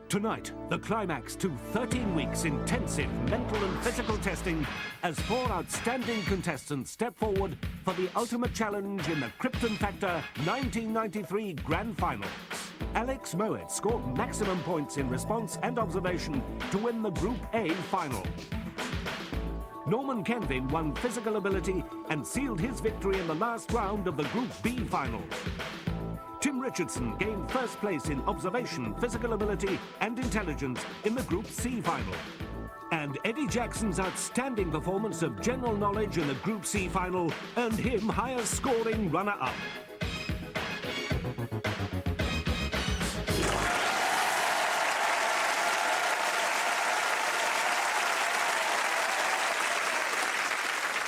Tonight, the climax to 13 weeks intensive mental and physical testing as 4 outstanding contestants step forward for the ultimate challenge in the Krypton Factor 1993 Grand Final. Alex Mowat scored maximum points in response and observation to win the Group A final. Norman Kenvin won physical ability and sealed his victory in the last round of the Group B final. Tim Richardson gained first place in observation, physical ability and intelligence in the Group C final. And Eddie Jackson's outstanding performance of general knowledge in the Group C final earned him highest scoring runner-up.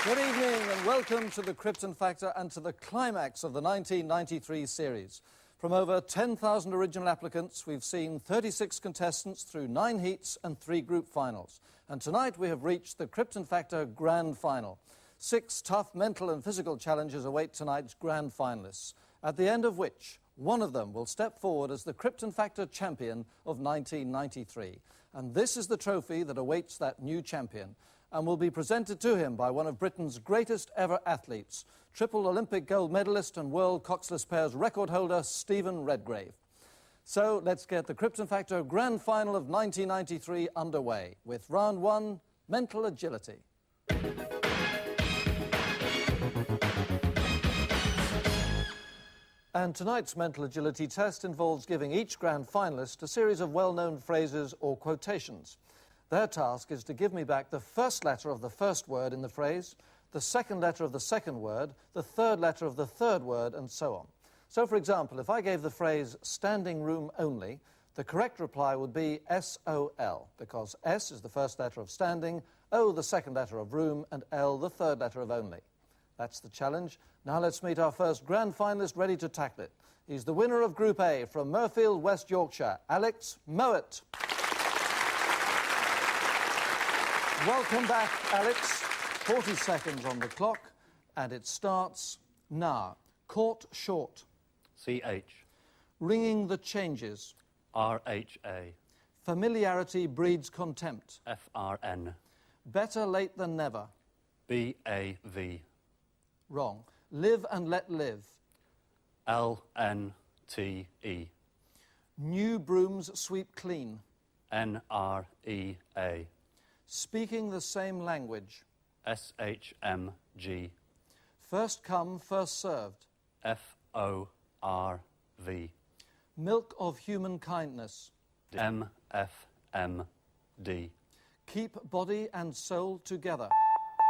Good evening and welcome to the Krypton Factor and to the climax of the 1993 series. From over 10,000 original applicants, we've seen 36 contestants through 9 heats and 3 group finals. And tonight we have reached the Krypton Factor Grand Final. 6 tough mental and physical challenges await tonight's grand finalists, at the end of which one of them will step forward as the Krypton Factor champion of 1993. And this is the trophy that awaits that new champion, and will be presented to him by one of Britain's greatest ever athletes, triple Olympic gold medalist and world coxless pairs record holder Stephen Redgrave. So let's get the Krypton Factor Grand Final of 1993 underway with round 1, mental agility. And tonight's mental agility test involves giving each grand finalist a series of well-known phrases or quotations. Their task is to give me back the first letter of the first word in the phrase, the second letter of the second word, the third letter of the third word, and so on. So, for example, if I gave the phrase standing room only, the correct reply would be S-O-L, because S is the first letter of standing, O the second letter of room, and L the third letter of only. That's the challenge. Now let's meet our first grand finalist ready to tackle it. He's the winner of Group A from Mirfield, West Yorkshire, Alex Mowat. Welcome back, Alex. 40 seconds on the clock, and it starts now. Caught short. C-H. Ringing the changes. R-H-A. Familiarity breeds contempt. F-R-N. Better late than never. B-A-V. Wrong. Live and let live. L-N-T-E. New brooms sweep clean. N-R-E-A. Speaking the same language. S-H-M-G. First come, first served. F-O-R-V. Milk of human kindness. M-F-M-D. Keep body and soul together.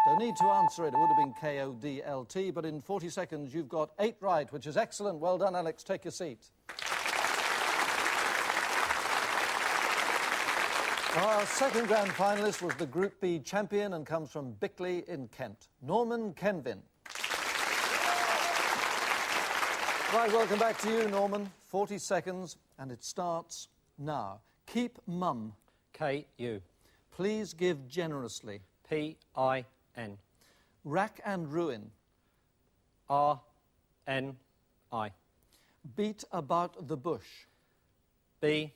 Don't need to answer it. It would have been K-O-D-L-T, but in 40 seconds you've got 8 right, which is excellent. Well done, Alex. Take your seat. Our second grand finalist was the Group B champion and comes from Bickley in Kent, Norman Kenvin. Right, welcome back to you, Norman. 40 seconds, and it starts now. Keep mum. K-U. Please give generously. P-I-N. Rack and ruin. R-N-I. Beat about the bush. B-B-E-S.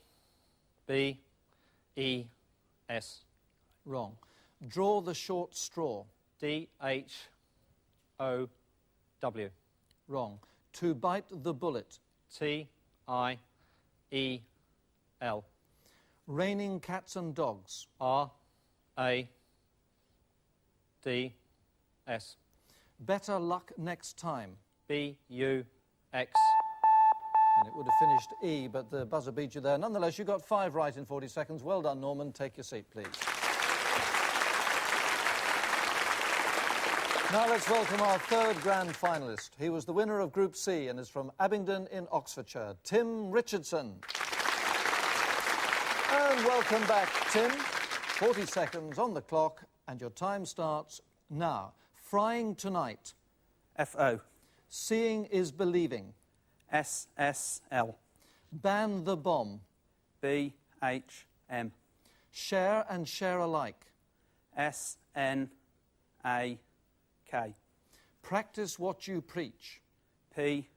Wrong. Draw the short straw. D-H-O-W. Wrong. To bite the bullet. T-I-E-L. Raining cats and dogs. R-A-D-S. Better luck next time. B-U-X. And it would have finished E, but the buzzer beat you there. Nonetheless, you got 5 right in 40 seconds. Well done, Norman. Take your seat, please. Now let's welcome our third grand finalist. He was the winner of Group C and is from Abingdon in Oxfordshire, Tim Richardson. And welcome back, Tim. 40 seconds on the clock, and your time starts now. Frying tonight. F-O. Seeing is believing. S-S-L. Ban the bomb. B-H-M. Share and share alike. S-N-A-K. Practice what you preach. P-H-U-A.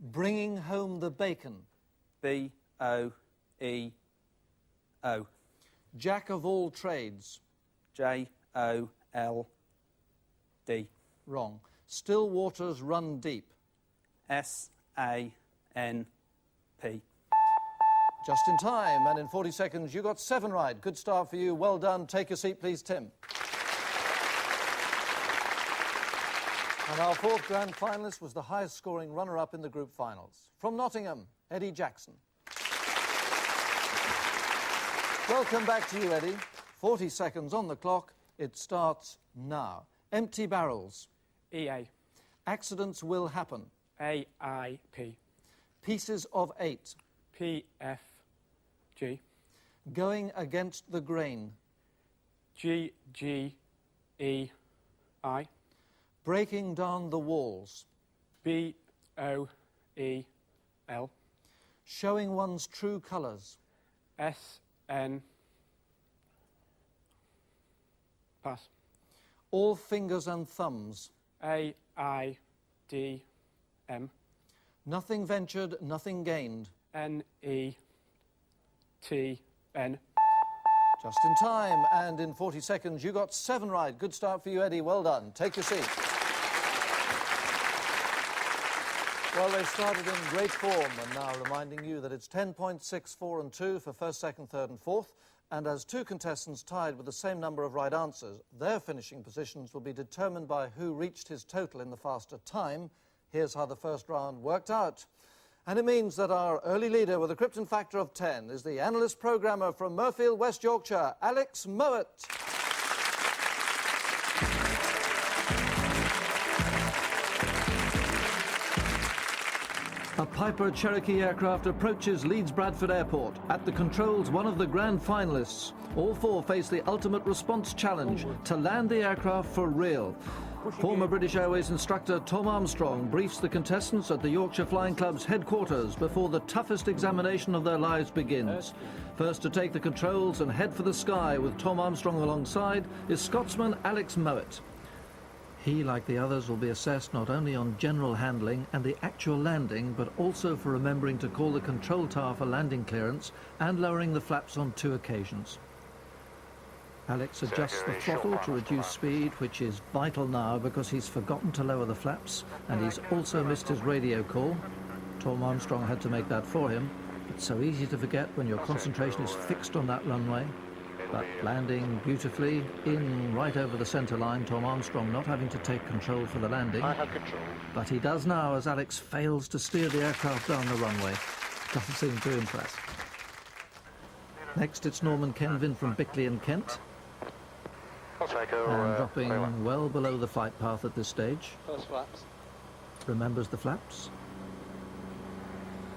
Bringing home the bacon. B-O-E-O. Jack of all trades. J-O-L-D. Wrong. Still waters run deep. S-A-N-P. Just in time, and in 40 seconds, you got 7 right. Good start for you. Well done. Take your seat, please, Tim. And our 4th grand finalist was the highest-scoring runner-up in the group finals. From Nottingham, Eddie Jackson. Welcome back to you, Eddie. 40 seconds on the clock. It starts now. Empty barrels. EA. Accidents will happen. AIP. Pieces of 8. PFG. Going against the grain. GGEI. Breaking down the walls. BOEL. Showing one's true colours. SN. Pass. All fingers and thumbs. AIDM. Nothing ventured, nothing gained. NETN. Just in time, and in 40 seconds, you got 7 right. Good start for you, Eddie. Well done. Take your seat. Well, they started in great form, and now reminding you that it's 10 points, 6, 4 and 2 for 1st, 2nd, 3rd and 4th. And as 2 contestants tied with the same number of right answers, their finishing positions will be determined by who reached his total in the faster time. Here's how the first round worked out. And it means that our early leader with a Krypton factor of 10 is the analyst programmer from Murfield, West Yorkshire, Alex Mowat. A Piper Cherokee aircraft approaches Leeds Bradford Airport. At the controls, one of the grand finalists. All 4 face the ultimate response challenge to land the aircraft for real. Former British Airways instructor Tom Armstrong briefs the contestants at the Yorkshire Flying Club's headquarters before the toughest examination of their lives begins. First to take the controls and head for the sky with Tom Armstrong alongside is Scotsman Alex Mowat. He, like the others, will be assessed not only on general handling and the actual landing, but also for remembering to call the control tower for landing clearance and lowering the flaps on 2 occasions. Alex adjusts the throttle to reduce speed, which is vital now because he's forgotten to lower the flaps and he's also missed his radio call. Tom Armstrong had to make that for him. It's so easy to forget when your concentration is fixed on that runway. But landing beautifully in right over the centre line, Tom Armstrong not having to take control for the landing. I have control. But he does now as Alex fails to steer the aircraft down the runway. Doesn't seem to impress. Next it's Norman Kenvin from Bickley in Kent. And dropping well below the flight path at this stage. First flaps. Remembers the flaps.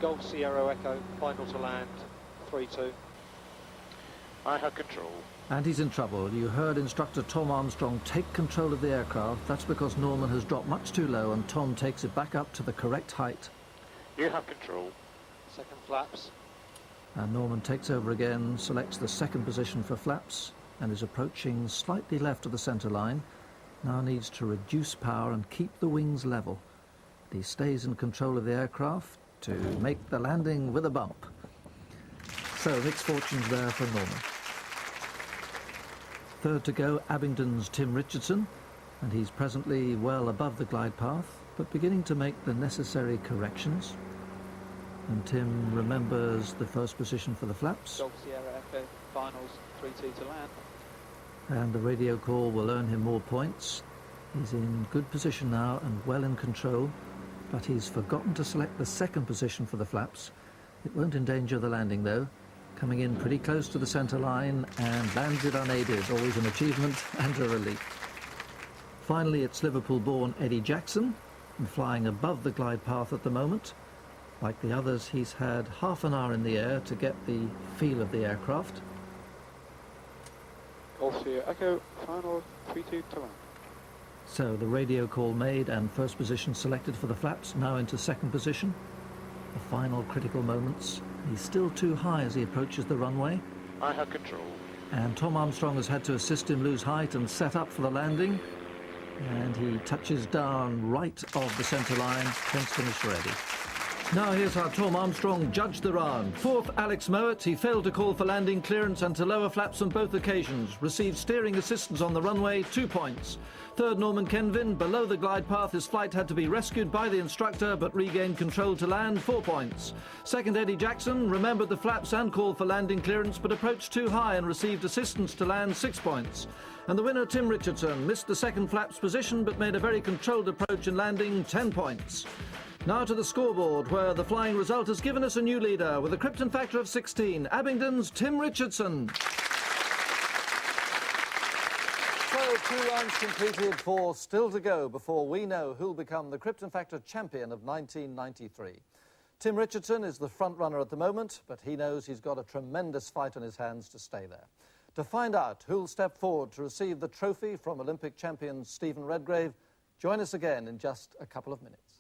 Golf Sierra Echo, final to land, 3-2. I have control. And he's in trouble. You heard instructor Tom Armstrong take control of the aircraft. That's because Norman has dropped much too low and Tom takes it back up to the correct height. You have control. Second flaps. And Norman takes over again, selects the 2nd position for flaps and is approaching slightly left of the centre line. Now needs to reduce power and keep the wings level. He stays in control of the aircraft to make the landing with a bump. So mixed fortunes there for Norman. 3rd to go, Abingdon's Tim Richardson, and he's presently well above the glide path, but beginning to make the necessary corrections. And Tim remembers the 1st position for the flaps. Golf Sierra Echo, finals, 3-2 to land. And the radio call will earn him more points. He's in good position now and well in control, but he's forgotten to select the 2nd position for the flaps. It won't endanger the landing though. Coming in pretty close to the centre line and lands it unaided, always an achievement and a relief. Finally, it's Liverpool-born Eddie Jackson, and flying above the glide path at the moment. Like the others, he's had half an hour in the air to get the feel of the aircraft. Golf Sierra Echo, final, 3-2 to land. So the radio call made and 1st position selected for the flaps, now into 2nd position. The final critical moments. He's still too high as he approaches the runway. I have control. And Tom Armstrong has had to assist him lose height and set up for the landing. And he touches down right of the centre line. Points finish for Eddie. Now here's how Tom Armstrong judged the round. Fourth, Alex Mowat. He failed to call for landing clearance and to lower flaps on both occasions. Received steering assistance on the runway, 2 points. Third, Norman Kenvin. Below the glide path, his flight had to be rescued by the instructor, but regained control to land, 4 points. Second, Eddie Jackson. Remembered the flaps and called for landing clearance, but approached too high and received assistance to land, 6 points. And the winner, Tim Richardson, missed the second flap's position, but made a very controlled approach in landing, 10 points. Now to the scoreboard, where the flying result has given us a new leader with a Krypton factor of 16, Abingdon's Tim Richardson. So 2 rounds completed, 4 still to go before we know who'll become the Krypton factor champion of 1993. Tim Richardson is the front runner at the moment, but he knows he's got a tremendous fight on his hands to stay there. To find out who'll step forward to receive the trophy from Olympic champion Stephen Redgrave, join us again in just a couple of minutes.